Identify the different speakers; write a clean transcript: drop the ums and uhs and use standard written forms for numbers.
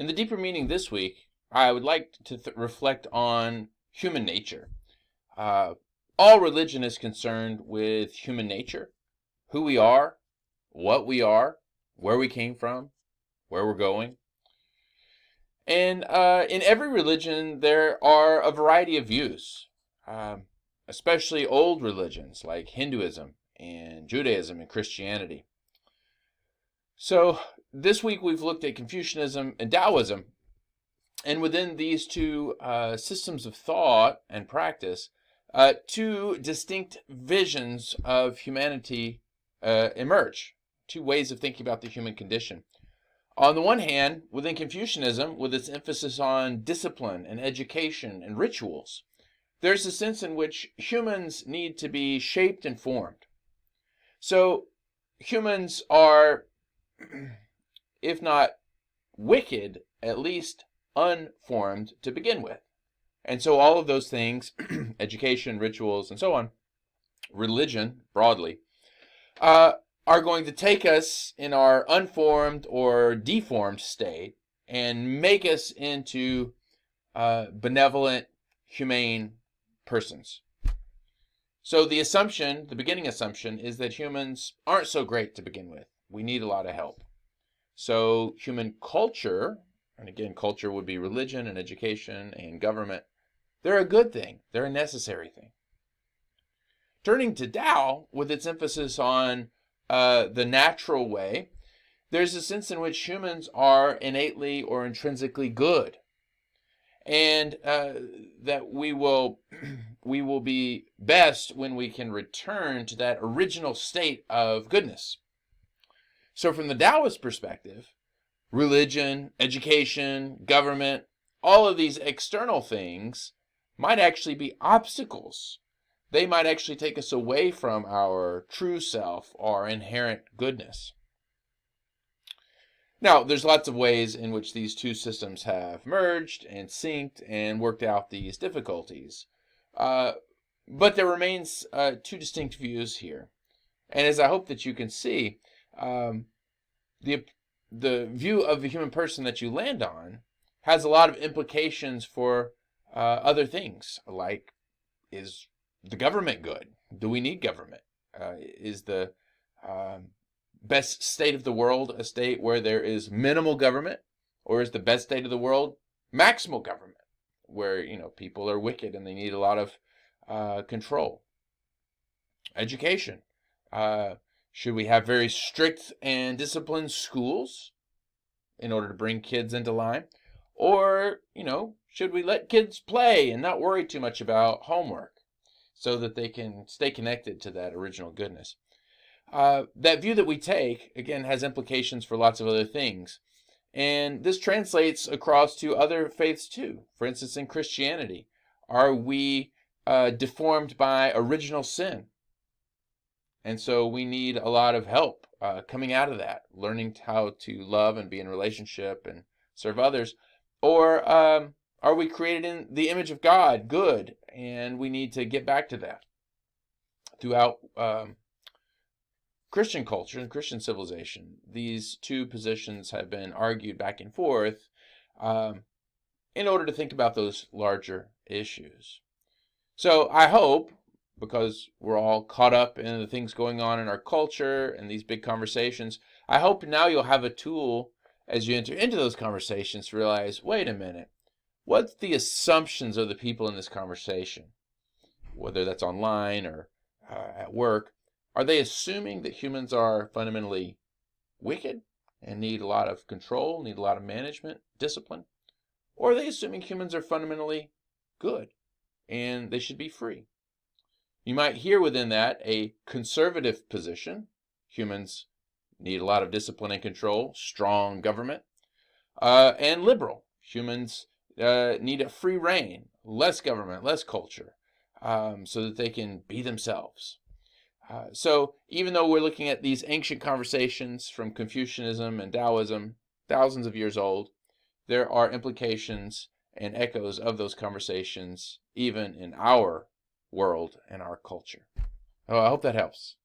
Speaker 1: In the deeper meaning this week, I would like to reflect on human nature. Uh, all religion is concerned with human nature, who we are, what we are, where we came from, where we're going. And in every religion, there are a variety of views, especially old religions like Hinduism and Judaism and Christianity. So this week we've looked at Confucianism and Taoism, and within these two systems of thought and practice, two distinct visions of humanity emerge, two ways of thinking about the human condition. On the one hand, within Confucianism, with its emphasis on discipline and education and rituals, there's a sense in which humans need to be shaped and formed. So humans are, if not wicked, at least unformed to begin with. And so all of those things, education, rituals, and so on, religion broadly, are going to take us in our unformed or deformed state and make us into benevolent, humane persons. So the assumption, the beginning assumption, is that humans aren't so great to begin with. We need a lot of help. So human culture, and again, culture would be religion and education and government, they're a good thing. They're a necessary thing. Turning to Tao, with its emphasis on the natural way, there's a sense in which humans are innately or intrinsically good, and that we will be best when we can return to that original state of goodness. So from the Taoist perspective, religion, education, government, all of these external things might actually be obstacles. They might actually take us away from our true self, our inherent goodness. Now, there's lots of ways in which these two systems have merged and synced and worked out these difficulties. But there remains two distinct views here. And as I hope that you can see, the view of the human person that you land on has a lot of implications for other things, like, is the government good? Do we need government? Is the best state of the world a state where there is minimal government, or is the best state of the world maximal government, where people are wicked and they need a lot of control? Education. Should we have very strict and disciplined schools in order to bring kids into line? Or, should we let kids play and not worry too much about homework so that they can stay connected to that original goodness? That view that we take, again, has implications for lots of other things. And this translates across to other faiths too. For instance, in Christianity, are we deformed by original sin? And so we need a lot of help coming out of that, learning how to love and be in relationship and serve others. Or are we created in the image of God, good, and we need to get back to that? Throughout Christian culture and Christian civilization, these two positions have been argued back and forth in order to think about those larger issues. So I hope, because we're all caught up in the things going on in our culture and these big conversations, I hope now you'll have a tool as you enter into those conversations to realize, wait a minute, what's the assumptions of the people in this conversation? Whether that's online or at work, are they assuming that humans are fundamentally wicked and need a lot of control, need a lot of management, discipline? Or are they assuming humans are fundamentally good and they should be free? You might hear within that a conservative position. Humans need a lot of discipline and control, strong government. And liberal. Humans need a free reign, less government, less culture, so that they can be themselves. So even though we're looking at these ancient conversations from Confucianism and Taoism, thousands of years old, there are implications and echoes of those conversations even in our world and our culture. Oh, I hope that helps.